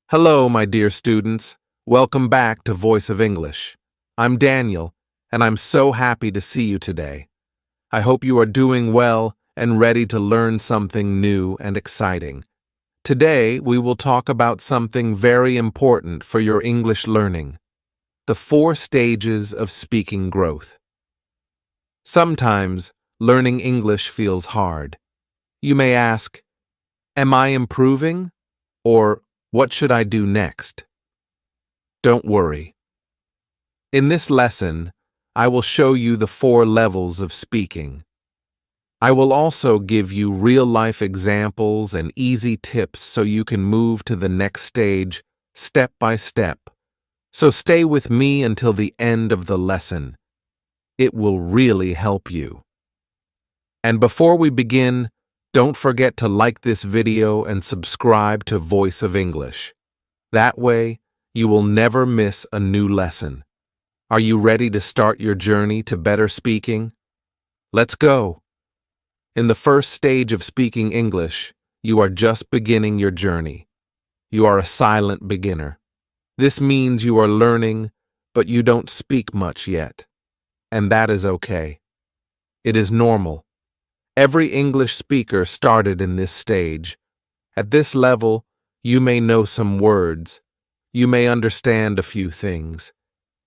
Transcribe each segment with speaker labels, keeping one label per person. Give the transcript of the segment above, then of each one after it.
Speaker 1: Hello, my dear students. Welcome back to Voice of English. I'm Daniel, and I'm so happy to see you today. I hope you are doing well and ready to learn something new and exciting. Today, we will talk about something very important for your English learning: the 4 stages of speaking growth. Sometimes, learning English feels hard. You may ask, "Am I improving?" Or, "What should I do next?" Don't worry. In this lesson, I will show you the 4 levels of speaking. I will also give you real-life examples and easy tips so you can move to the next stage step by step. So stay with me until the end of the lesson. It will really help you. And before we begin, don't forget to like this video and subscribe to Voice of English. That way, you will never miss a new lesson. Are you ready to start your journey to better speaking? Let's go! In the first stage of speaking English, you are just beginning your journey. You are a silent beginner. This means you are learning, but you don't speak much yet. And that is okay. It is normal. Every English speaker started in this stage. At this level, you may know some words. You may understand a few things.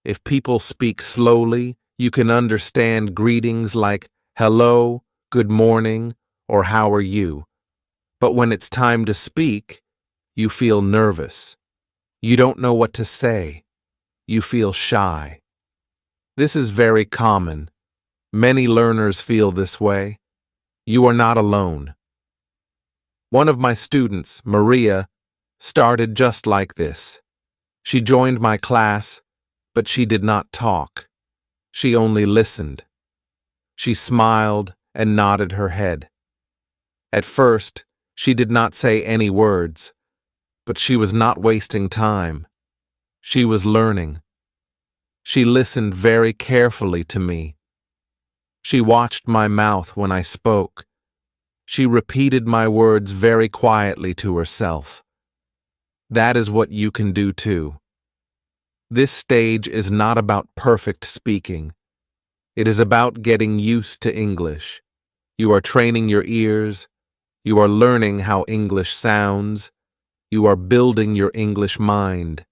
Speaker 1: If people speak slowly, you can understand greetings like hello, good morning, or how are you. But when it's time to speak, you feel nervous. You don't know what to say. You feel shy. This is very common. Many learners feel this way. You are not alone. One of my students, Maria, started just like this. She joined my class, but she did not talk. She only listened. She smiled and nodded her head. At first, she did not say any words, but she was not wasting time. She was learning. She listened very carefully to me. She watched my mouth when I spoke. She repeated my words very quietly to herself. That is what you can do too. This stage is not about perfect speaking. It is about getting used to English. You are training your ears. You are learning how English sounds. You are building your English mind.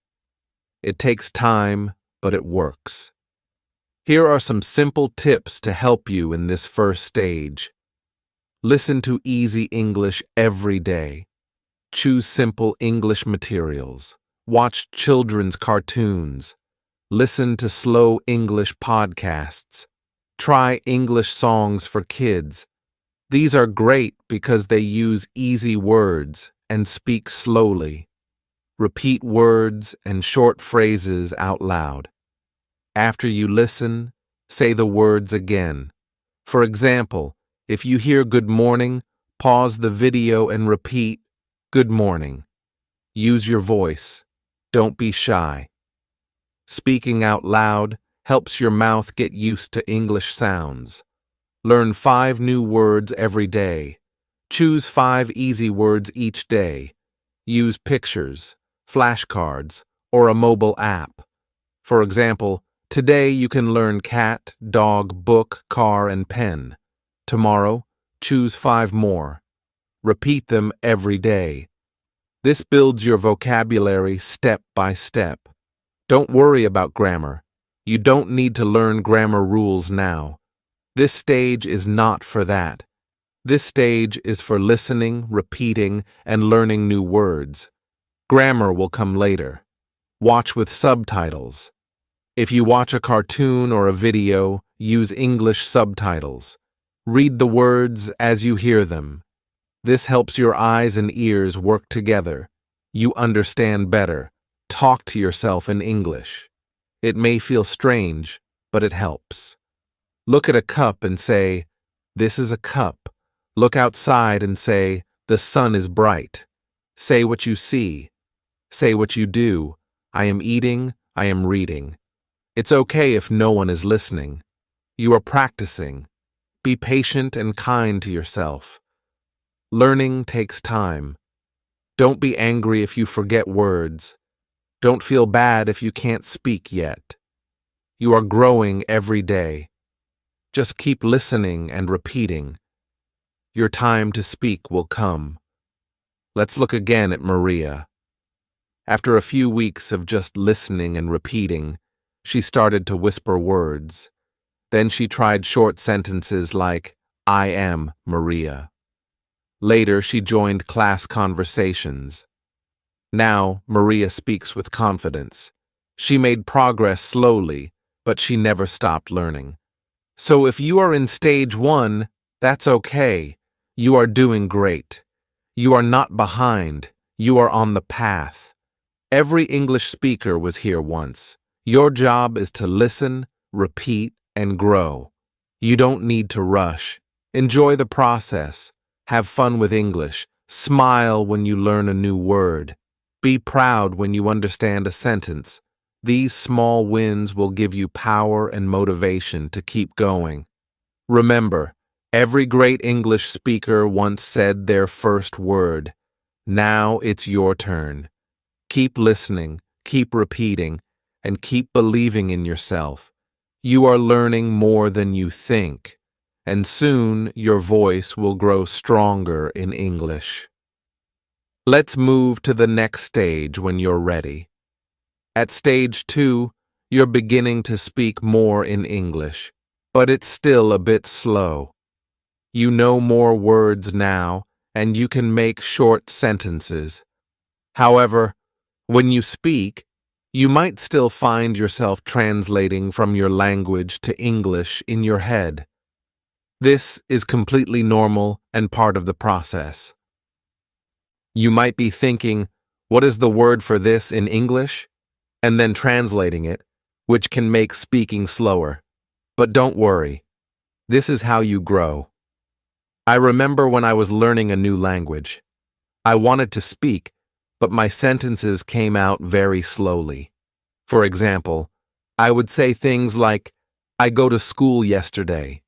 Speaker 1: It takes time, but it works. Here are some simple tips to help you in this first stage. Listen to easy English every day. Choose simple English materials. Watch children's cartoons. Listen to slow English podcasts. Try English songs for kids. These are great because they use easy words and speak slowly. Repeat words and short phrases out loud. After you listen, say the words again. For example, if you hear good morning, pause the video and repeat, good morning. Use your voice. Don't be shy. Speaking out loud helps your mouth get used to English sounds. Learn 5 new words every day. Choose 5 easy words each day. Use pictures, flashcards, or a mobile app. For example, today you can learn cat, dog, book, car, and pen. Tomorrow, choose 5 more. Repeat them every day. This builds your vocabulary step by step. Don't worry about grammar. You don't need to learn grammar rules now. This stage is not for that. This stage is for listening, repeating, and learning new words. Grammar will come later. Watch with subtitles. If you watch a cartoon or a video, use English subtitles. Read the words as you hear them. This helps your eyes and ears work together. You understand better. Talk to yourself in English. It may feel strange, but it helps. Look at a cup and say, "This is a cup." Look outside and say, "The sun is bright." Say what you see. Say what you do. I am eating. I am reading. It's okay if no one is listening. You are practicing. Be patient and kind to yourself. Learning takes time. Don't be angry if you forget words. Don't feel bad if you can't speak yet. You are growing every day. Just keep listening and repeating. Your time to speak will come. Let's look again at Maria. After a few weeks of just listening and repeating, she started to whisper words. Then she tried short sentences like, I am Maria. Later, she joined class conversations. Now, Maria speaks with confidence. She made progress slowly, but she never stopped learning. So if you are in stage 1, that's okay. You are doing great. You are not behind. You are on the path. Every English speaker was here once. Your job is to listen, repeat, and grow. You don't need to rush. Enjoy the process. Have fun with English. Smile when you learn a new word. Be proud when you understand a sentence. These small wins will give you power and motivation to keep going. Remember, every great English speaker once said their first word. Now it's your turn. Keep listening, keep repeating, and keep believing in yourself. You are learning more than you think, and soon your voice will grow stronger in English. Let's move to the next stage when you're ready. At stage 2, you're beginning to speak more in English, but it's still a bit slow. You know more words now, and you can make short sentences. However, when you speak, you might still find yourself translating from your language to English in your head. This is completely normal and part of the process. You might be thinking, what is the word for this in English? And then translating it, which can make speaking slower. But don't worry. This is how you grow. I remember when I was learning a new language. I wanted to speak, but my sentences came out very slowly. For example, I would say things like, I go to school yesterday.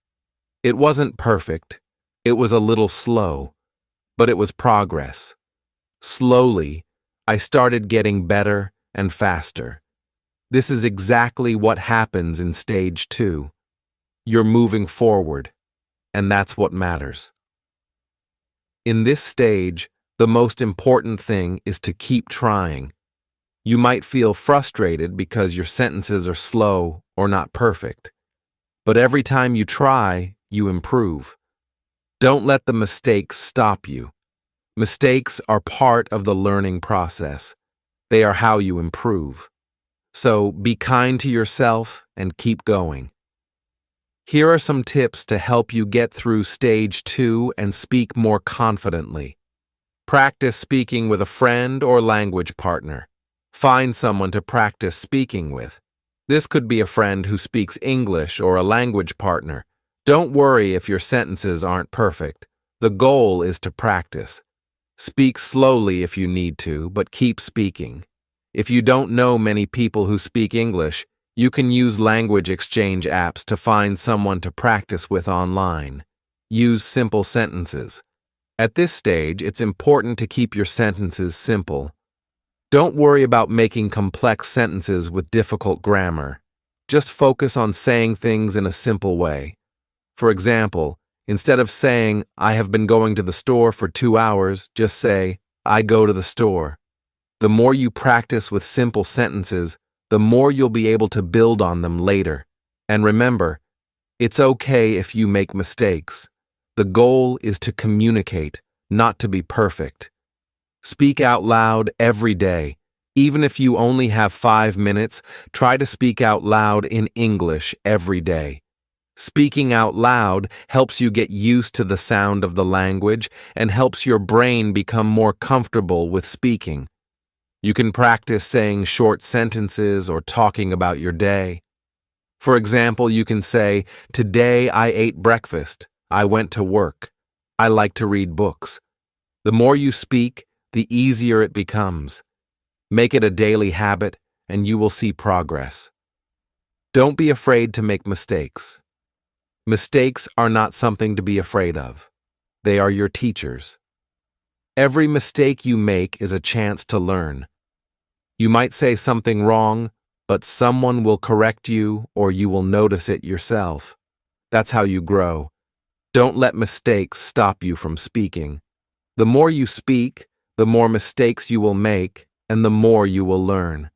Speaker 1: It wasn't perfect. It was a little slow, but it was progress. Slowly, I started getting better and faster. This is exactly what happens in stage 2. You're moving forward, and that's what matters. In this stage, the most important thing is to keep trying. You might feel frustrated because your sentences are slow or not perfect. But every time you try, you improve. Don't let the mistakes stop you. Mistakes are part of the learning process. They are how you improve. So be kind to yourself and keep going. Here are some tips to help you get through stage 2 and speak more confidently. Practice speaking with a friend or language partner. Find someone to practice speaking with. This could be a friend who speaks English or a language partner. Don't worry if your sentences aren't perfect. The goal is to practice. Speak slowly if you need to, but keep speaking. If you don't know many people who speak English, you can use language exchange apps to find someone to practice with online. Use simple sentences. At this stage, it's important to keep your sentences simple. Don't worry about making complex sentences with difficult grammar. Just focus on saying things in a simple way. For example, instead of saying, I have been going to the store for 2 hours, just say, I go to the store. The more you practice with simple sentences, the more you'll be able to build on them later. And remember, it's okay if you make mistakes. The goal is to communicate, not to be perfect. Speak out loud every day. Even if you only have 5 minutes, try to speak out loud in English every day. Speaking out loud helps you get used to the sound of the language and helps your brain become more comfortable with speaking. You can practice saying short sentences or talking about your day. For example, you can say, Today I ate breakfast. I went to work. I like to read books. The more you speak, the easier it becomes. Make it a daily habit, and you will see progress. Don't be afraid to make mistakes. Mistakes are not something to be afraid of. They are your teachers. Every mistake you make is a chance to learn. You might say something wrong, but someone will correct you or you will notice it yourself. That's how you grow. Don't let mistakes stop you from speaking. The more you speak, the more mistakes you will make, and the more you will learn.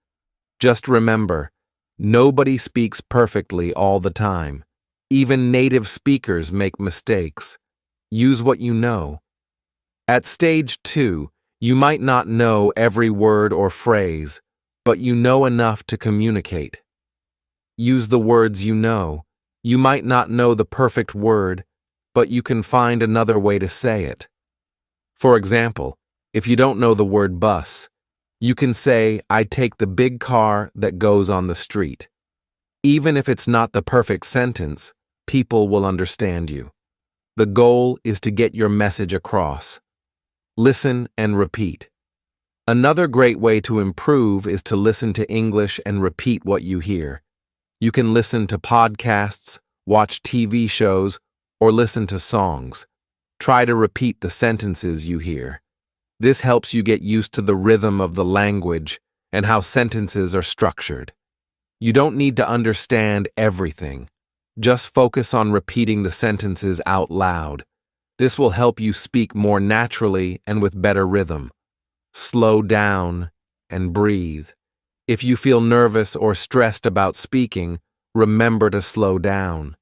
Speaker 1: Just remember, nobody speaks perfectly all the time. Even native speakers make mistakes. Use what you know. At stage 2, you might not know every word or phrase, but you know enough to communicate. Use the words you know. You might not know the perfect word, but you can find another way to say it. For example, if you don't know the word bus, you can say, "I take the big car that goes on the street." Even if it's not the perfect sentence, people will understand you. The goal is to get your message across. Listen and repeat. Another great way to improve is to listen to English and repeat what you hear. You can listen to podcasts, watch TV shows, or listen to songs. Try to repeat the sentences you hear. This helps you get used to the rhythm of the language and how sentences are structured. You don't need to understand everything. Just focus on repeating the sentences out loud. This will help you speak more naturally and with better rhythm. Slow down and breathe. If you feel nervous or stressed about speaking, remember to slow down.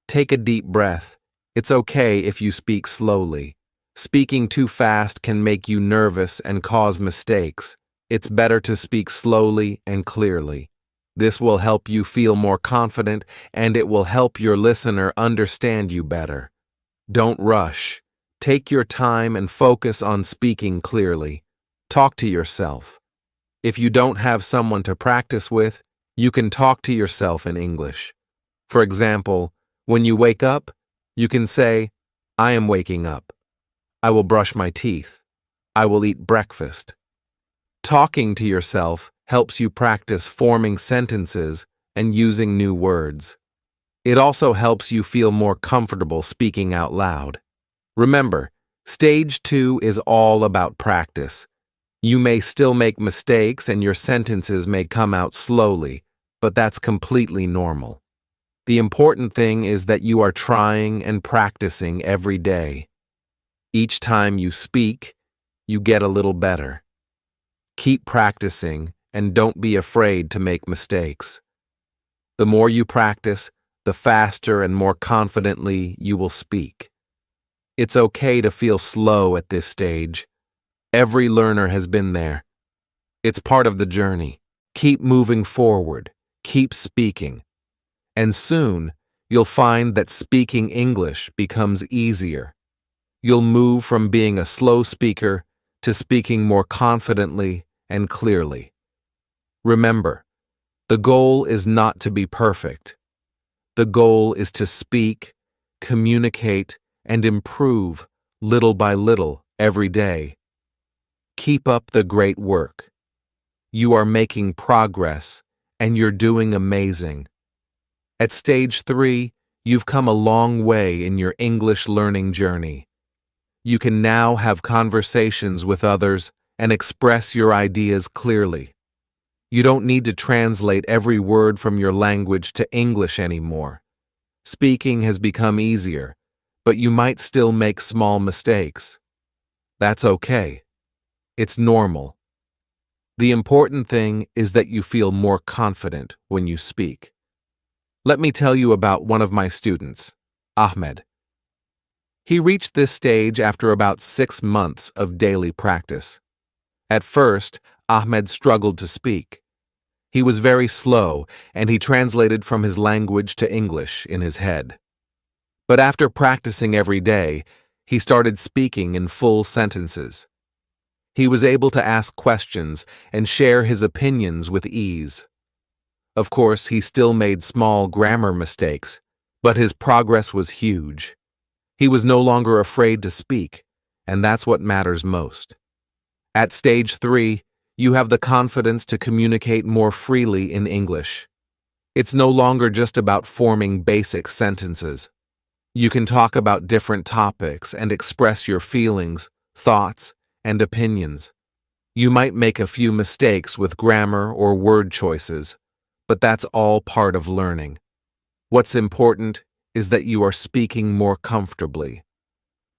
Speaker 1: Take a deep breath. It's okay if you speak slowly. Speaking too fast can make you nervous and cause mistakes. It's better to speak slowly and clearly. This will help you feel more confident, and it will help your listener understand you better. Don't rush. Take your time and focus on speaking clearly. Talk to yourself. If you don't have someone to practice with, you can talk to yourself in English. For example, when you wake up, you can say, "I am waking up. I will brush my teeth. I will eat breakfast." Talking to yourself helps you practice forming sentences and using new words. It also helps you feel more comfortable speaking out loud. Remember, stage 2 is all about practice. You may still make mistakes and your sentences may come out slowly, but that's completely normal. The important thing is that you are trying and practicing every day. Each time you speak, you get a little better. Keep practicing and don't be afraid to make mistakes. The more you practice, the faster and more confidently you will speak. It's okay to feel slow at this stage. Every learner has been there. It's part of the journey. Keep moving forward. Keep speaking. And soon, you'll find that speaking English becomes easier. You'll move from being a slow speaker to speaking more confidently and clearly. Remember, the goal is not to be perfect. The goal is to speak, communicate, and improve little by little every day. Keep up the great work. You are making progress, and you're doing amazing. At stage 3, you've come a long way in your English learning journey. You can now have conversations with others and express your ideas clearly. You don't need to translate every word from your language to English anymore. Speaking has become easier, but you might still make small mistakes. That's okay. It's normal. The important thing is that you feel more confident when you speak. Let me tell you about one of my students, Ahmed. He reached this stage after about 6 months of daily practice. At first, Ahmed struggled to speak. He was very slow, and he translated from his language to English in his head. But after practicing every day, he started speaking in full sentences. He was able to ask questions and share his opinions with ease. Of course, he still made small grammar mistakes, but his progress was huge. He was no longer afraid to speak, and that's what matters most. At stage 3, you have the confidence to communicate more freely in English. It's no longer just about forming basic sentences. You can talk about different topics and express your feelings, thoughts, and opinions. You might make a few mistakes with grammar or word choices, but that's all part of learning. What's important is that you are speaking more comfortably.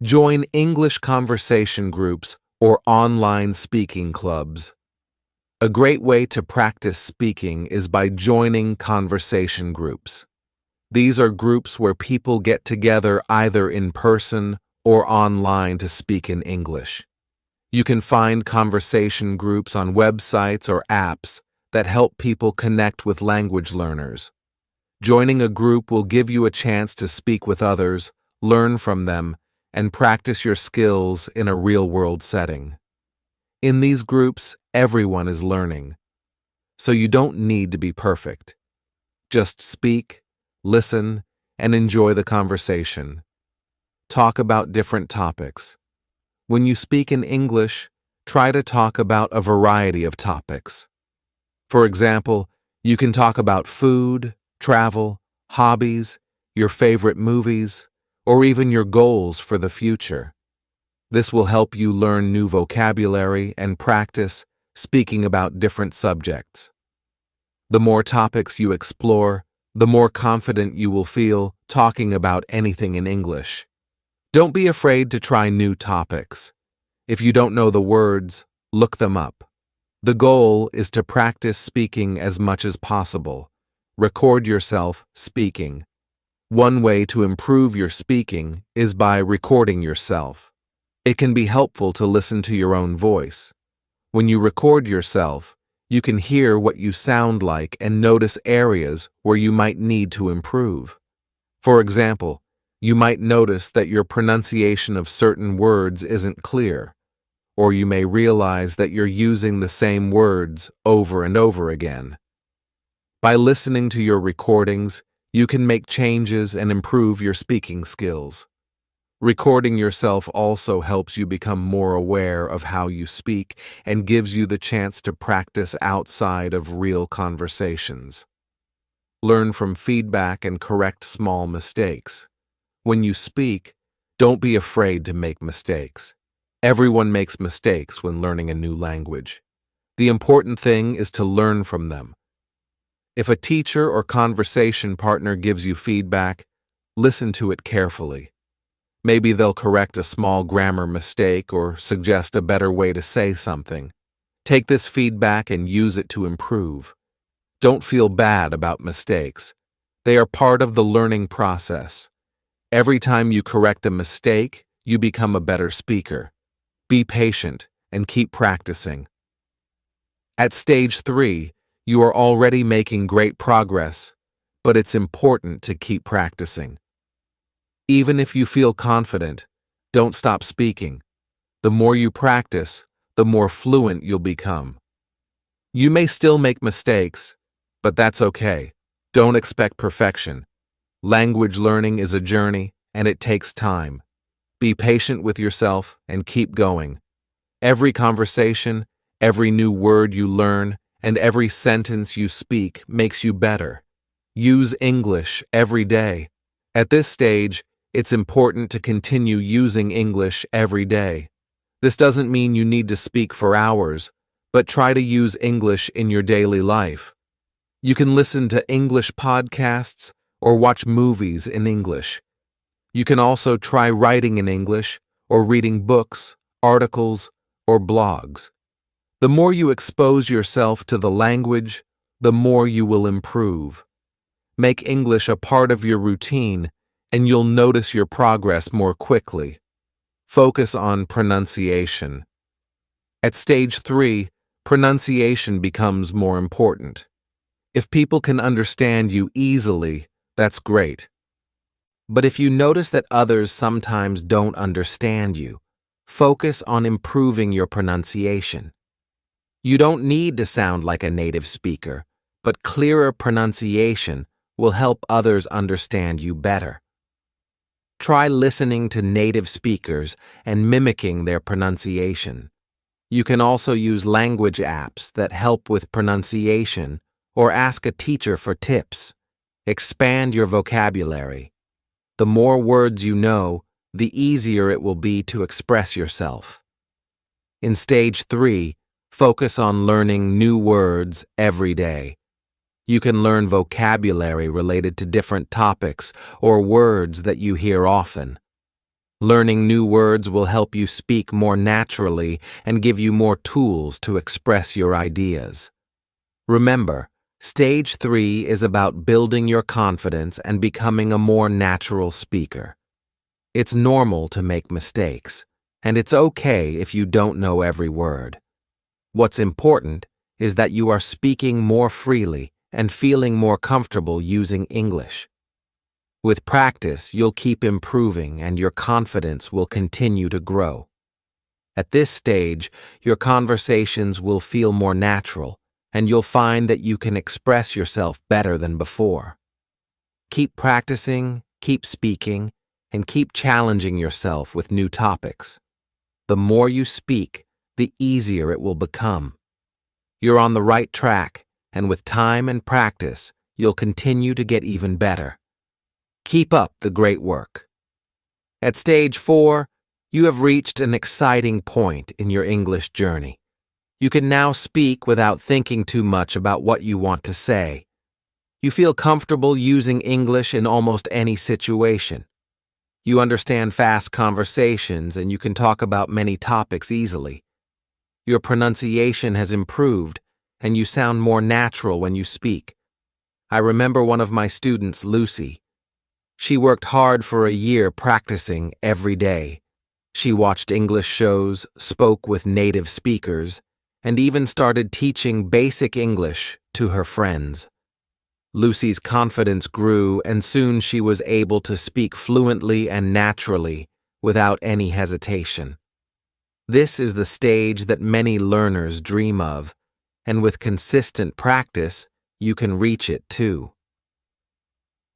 Speaker 1: Join English conversation groups or online speaking clubs. A great way to practice speaking is by joining conversation groups. These are groups where people get together either in person or online to speak in English. You can find conversation groups on websites or apps that help people connect with language learners. Joining a group will give you a chance to speak with others, learn from them, and practice your skills in a real-world setting. In these groups, everyone is learning, so you don't need to be perfect. Just speak, listen, and enjoy the conversation. Talk about different topics. When you speak in English, try to talk about a variety of topics. For example, you can talk about food, travel, hobbies, your favorite movies, or even your goals for the future. This will help you learn new vocabulary and practice speaking about different subjects. The more topics you explore, the more confident you will feel talking about anything in English. Don't be afraid to try new topics. If you don't know the words, look them up. The goal is to practice speaking as much as possible. Record yourself speaking. One way to improve your speaking is by recording yourself. It can be helpful to listen to your own voice. When you record yourself, you can hear what you sound like and notice areas where you might need to improve. For example, you might notice that your pronunciation of certain words isn't clear, or you may realize that you're using the same words over and over again. By listening to your recordings, you can make changes and improve your speaking skills. Recording yourself also helps you become more aware of how you speak and gives you the chance to practice outside of real conversations. Learn from feedback and correct small mistakes. When you speak, don't be afraid to make mistakes. Everyone makes mistakes when learning a new language. The important thing is to learn from them. If a teacher or conversation partner gives you feedback, listen to it carefully. Maybe they'll correct a small grammar mistake or suggest a better way to say something. Take this feedback and use it to improve. Don't feel bad about mistakes. They are part of the learning process. Every time you correct a mistake, you become a better speaker. Be patient and keep practicing. At stage 3, you are already making great progress, but it's important to keep practicing. Even if you feel confident, don't stop speaking. The more you practice, the more fluent you'll become. You may still make mistakes, but that's okay. Don't expect perfection. Language learning is a journey, and it takes time. Be patient with yourself and keep going. Every conversation, every new word you learn, and every sentence you speak makes you better. Use English every day. At this stage, it's important to continue using English every day. This doesn't mean you need to speak for hours, but try to use English in your daily life. You can listen to English podcasts or watch movies in English. You can also try writing in English or reading books, articles, or blogs. The more you expose yourself to the language, the more you will improve. Make English a part of your routine, and you'll notice your progress more quickly. Focus on pronunciation. At stage 3, pronunciation becomes more important. If people can understand you easily, that's great. But if you notice that others sometimes don't understand you, focus on improving your pronunciation. You don't need to sound like a native speaker, but clearer pronunciation will help others understand you better. Try listening to native speakers and mimicking their pronunciation. You can also use language apps that help with pronunciation or ask a teacher for tips. Expand your vocabulary. The more words you know, the easier it will be to express yourself. In Stage 3, focus on learning new words every day. You can learn vocabulary related to different topics or words that you hear often. Learning new words will help you speak more naturally and give you more tools to express your ideas. Remember, Stage 3 is about building your confidence and becoming a more natural speaker. It's normal to make mistakes, and it's okay if you don't know every word. What's important is that you are speaking more freely and feeling more comfortable using English. With practice, you'll keep improving and your confidence will continue to grow. At this stage, your conversations will feel more natural, and you'll find that you can express yourself better than before. Keep practicing, keep speaking, and keep challenging yourself with new topics. The more you speak, the easier it will become. You're on the right track, and with time and practice, you'll continue to get even better. Keep up the great work. At Stage 4, you have reached an exciting point in your English journey. You can now speak without thinking too much about what you want to say. You feel comfortable using English in almost any situation. You understand fast conversations and you can talk about many topics easily. Your pronunciation has improved and you sound more natural when you speak. I remember one of my students, Lucy. She worked hard for a year practicing every day. She watched English shows, spoke with native speakers, and even started teaching basic English to her friends. Lucy's confidence grew, and soon she was able to speak fluently and naturally without any hesitation. This is the stage that many learners dream of, and with consistent practice, you can reach it too.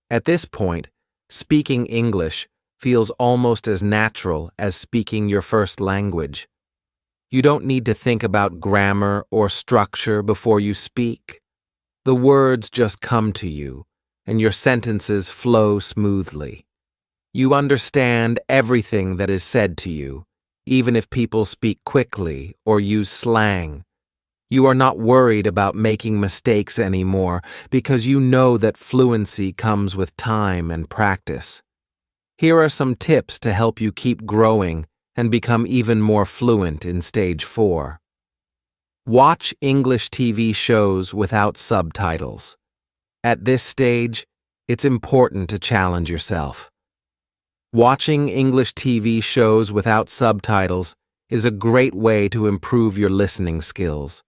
Speaker 1: At this point, speaking English feels almost as natural as speaking your first language. You don't need to think about grammar or structure before you speak. The words just come to you, and your sentences flow smoothly. You understand everything that is said to you, even if people speak quickly or use slang. You are not worried about making mistakes anymore because you know that fluency comes with time and practice. Here are some tips to help you keep growing and become even more fluent in Stage 4. Watch English TV shows without subtitles. At this stage, it's important to challenge yourself. Watching English TV shows without subtitles is a great way to improve your listening skills.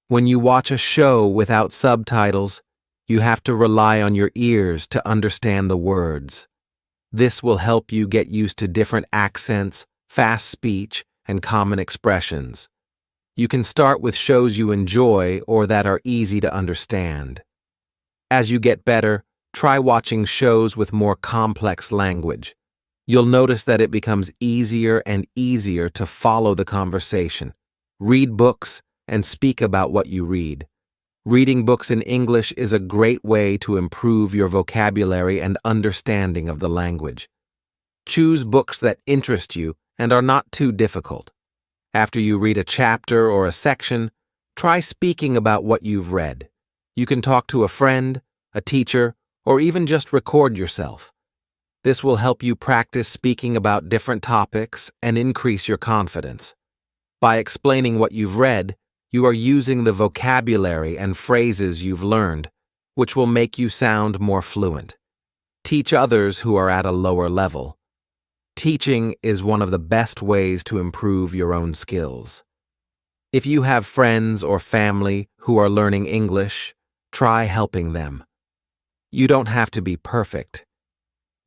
Speaker 1: When you watch a show without subtitles, you have to rely on your ears to understand the words. This will help you get used to different accents, fast speech, and common expressions. You can start with shows you enjoy or that are easy to understand. As you get better, try watching shows with more complex language. You'll notice that it becomes easier and easier to follow the conversation. Read books and speak about what you read. Reading books in English is a great way to improve your vocabulary and understanding of the language. Choose books that interest you and are not too difficult. After you read a chapter or a section, try speaking about what you've read. You can talk to a friend, a teacher, or even just record yourself. This will help you practice speaking about different topics and increase your confidence. By explaining what you've read, you are using the vocabulary and phrases you've learned, which will make you sound more fluent. Teach others who are at a lower level. Teaching is one of the best ways to improve your own skills. If you have friends or family who are learning English, try helping them. You don't have to be perfect.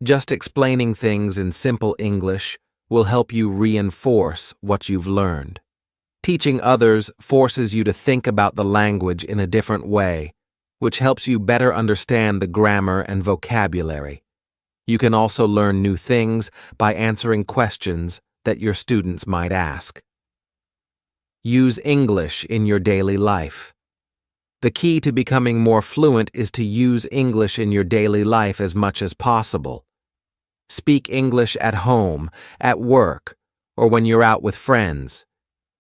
Speaker 1: Just explaining things in simple English will help you reinforce what you've learned. Teaching others forces you to think about the language in a different way, which helps you better understand the grammar and vocabulary. You can also learn new things by answering questions that your students might ask. Use English in your daily life. The key to becoming more fluent is to use English in your daily life as much as possible. Speak English at home, at work, or when you're out with friends.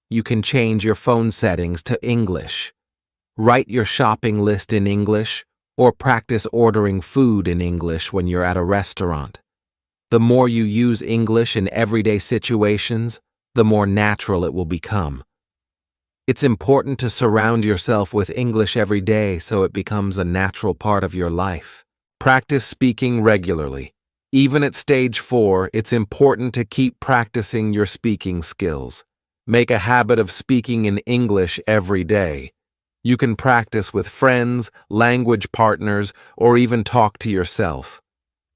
Speaker 1: you can change your phone settings to English. Write your shopping list in English, or practice ordering food in English when you're at a restaurant. The more you use English in everyday situations, the more natural it will become. It's important to surround yourself with English every day so it becomes a natural part of your life. Practice speaking regularly. Even at stage 4, it's important to keep practicing your speaking skills. Make a habit of speaking in English every day. You can practice with friends, language partners, or even talk to yourself.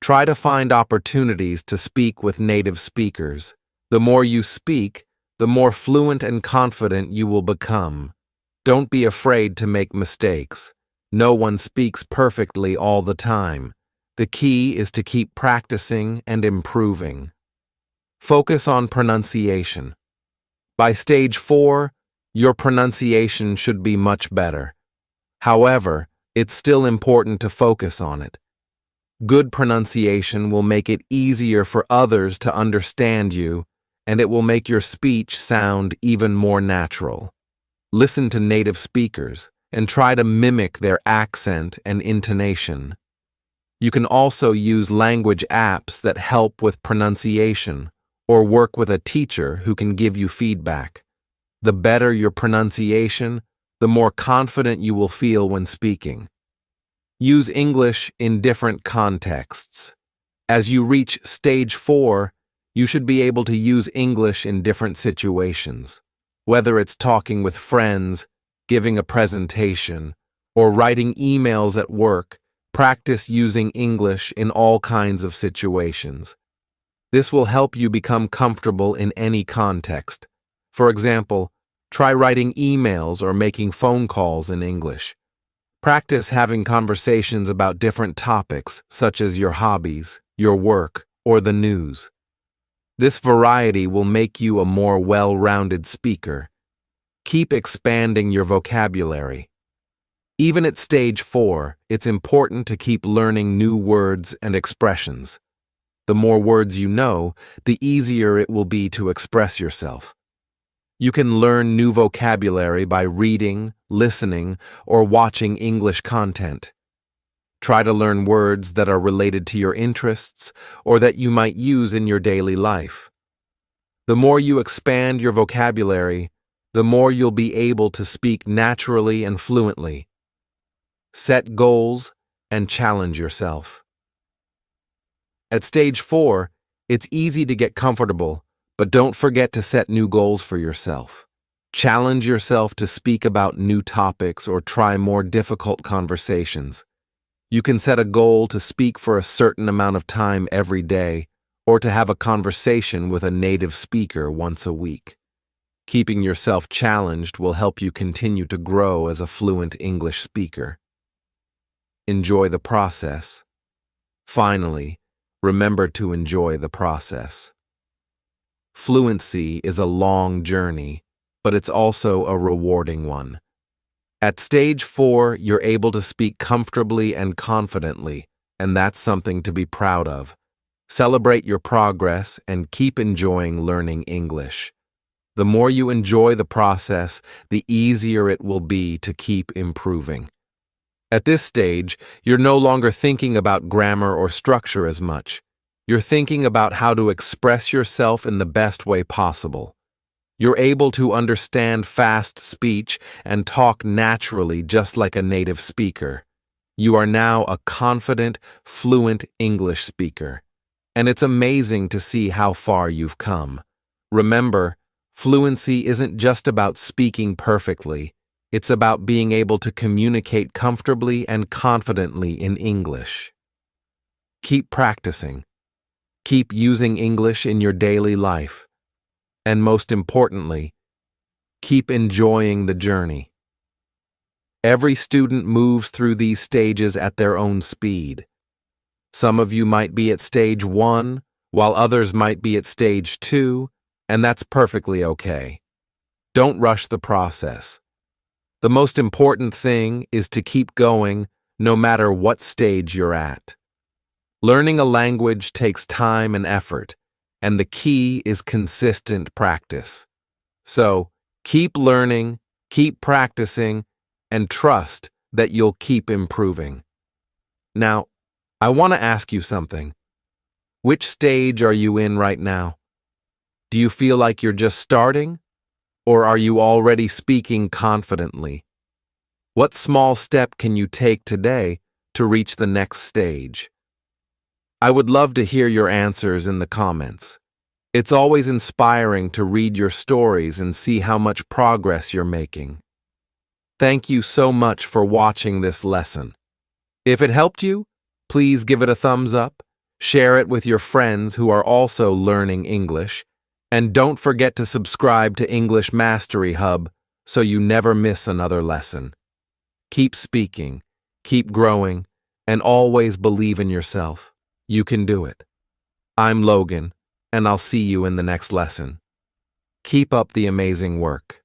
Speaker 1: Try to find opportunities to speak with native speakers. The more you speak, the more fluent and confident you will become. Don't be afraid to make mistakes. No one speaks perfectly all the time. The key is to keep practicing and improving. Focus on pronunciation. By stage 4, your pronunciation should be much better. However, it's still important to focus on it. Good pronunciation will make it easier for others to understand you, and it will make your speech sound even more natural. Listen to native speakers and try to mimic their accent and intonation. You can also use language apps that help with pronunciation, or work with a teacher who can give you feedback. The better your pronunciation, the more confident you will feel when speaking. Use English in different contexts. As you reach stage 4, you should be able to use English in different situations. Whether it's talking with friends, giving a presentation, or writing emails at work, practice using English in all kinds of situations. This will help you become comfortable in any context. For example, try writing emails or making phone calls in English. Practice having conversations about different topics, such as your hobbies, your work, or the news. This variety will make you a more well-rounded speaker. Keep expanding your vocabulary. Even at stage 4, it's important to keep learning new words and expressions. The more words you know, the easier it will be to express yourself. You can learn new vocabulary by reading, listening, or watching English content. Try to learn words that are related to your interests or that you might use in your daily life. The more you expand your vocabulary, the more you'll be able to speak naturally and fluently. Set goals and challenge yourself. At stage 4, it's easy to get comfortable, but don't forget to set new goals for yourself. Challenge yourself to speak about new topics or try more difficult conversations. You can set a goal to speak for a certain amount of time every day, or to have a conversation with a native speaker once a week. Keeping yourself challenged will help you continue to grow as a fluent English speaker. Enjoy the process. Finally, remember to enjoy the process. Fluency is a long journey, but it's also a rewarding one. At stage 4, you're able to speak comfortably and confidently, and that's something to be proud of. Celebrate your progress and keep enjoying learning English. The more you enjoy the process, the easier it will be to keep improving. At this stage, you're no longer thinking about grammar or structure as much. You're thinking about how to express yourself in the best way possible. You're able to understand fast speech and talk naturally just like a native speaker. You are now a confident, fluent English speaker. And it's amazing to see how far you've come. Remember, fluency isn't just about speaking perfectly. It's about being able to communicate comfortably and confidently in English. Keep practicing. Keep using English in your daily life. And most importantly, keep enjoying the journey. Every student moves through these stages at their own speed. Some of you might be at stage 1, while others might be at stage 2, and that's perfectly okay. Don't rush the process. The most important thing is to keep going no matter what stage you're at. Learning a language takes time and effort, and the key is consistent practice. So, Keep learning, keep practicing, and trust that you'll keep improving. Now, I want to ask you something. Which stage are you in right now? Do you feel like you're just starting, or are you already speaking confidently? What small step can you take today to reach the next stage? I would love to hear your answers in the comments. It's always inspiring to read your stories and see how much progress you're making. Thank you so much for watching this lesson. If it helped you, please give it a thumbs up, share it with your friends who are also learning English, and don't forget to subscribe to English Mastery Hub so you never miss another lesson. Keep speaking, keep growing, and always believe in yourself. You can do it. I'm Logan, and I'll see you in the next lesson. Keep up the amazing work.